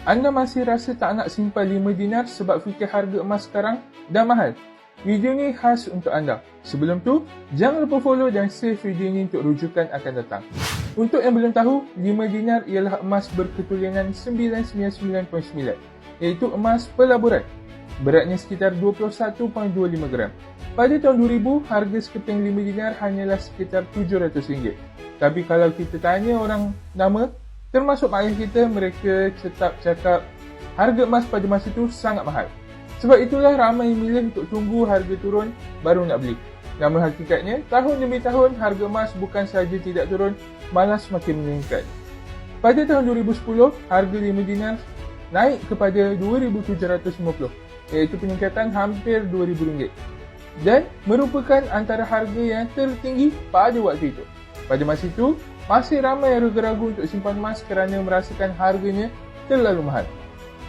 Anda masih rasa tak nak simpan 5 dinar sebab fikir harga emas sekarang dah mahal? Video ni khas untuk anda. Sebelum tu, jangan lupa follow dan save video ni untuk rujukan akan datang. Untuk yang belum tahu, 5 dinar ialah emas berketulinan 999.9, iaitu emas pelaburan. Beratnya sekitar 21.25 gram. Pada tahun 2000, harga sekeping 5 dinar hanyalah sekitar RM700. Tapi kalau kita tanya orang nama, termasuk mak ayah kita, mereka tetap cakap harga emas pada masa itu sangat mahal. Sebab itulah ramai yang milih untuk tunggu harga turun baru nak beli. Namun hakikatnya, tahun demi tahun harga emas bukan sahaja tidak turun, malah semakin meningkat. Pada tahun 2010, harga 5 dinar naik kepada RM2,750, iaitu peningkatan hampir RM2,000 dan merupakan antara harga yang tertinggi pada waktu itu. Pada masa itu, masih ramai yang ragu-ragu untuk simpan emas kerana merasakan harganya terlalu mahal.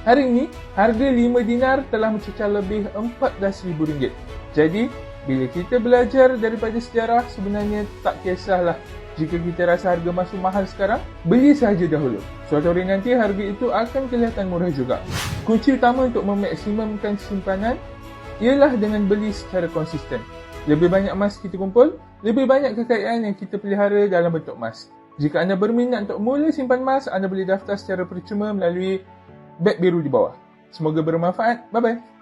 Hari ini, harga 5 dinar telah mencecah lebih RM14,000. Jadi, bila kita belajar daripada sejarah, sebenarnya tak kisahlah jika kita rasa harga emas mahal sekarang, beli sahaja dahulu. Suatu hari nanti harga itu akan kelihatan murah juga. Kunci utama untuk memaksimumkan simpanan ialah dengan beli secara konsisten. Lebih banyak emas kita kumpul, lebih banyak kekayaan yang kita pelihara dalam bentuk emas. Jika anda berminat untuk mula simpan emas, anda boleh daftar secara percuma melalui beg biru di bawah. Semoga bermanfaat. Bye-bye.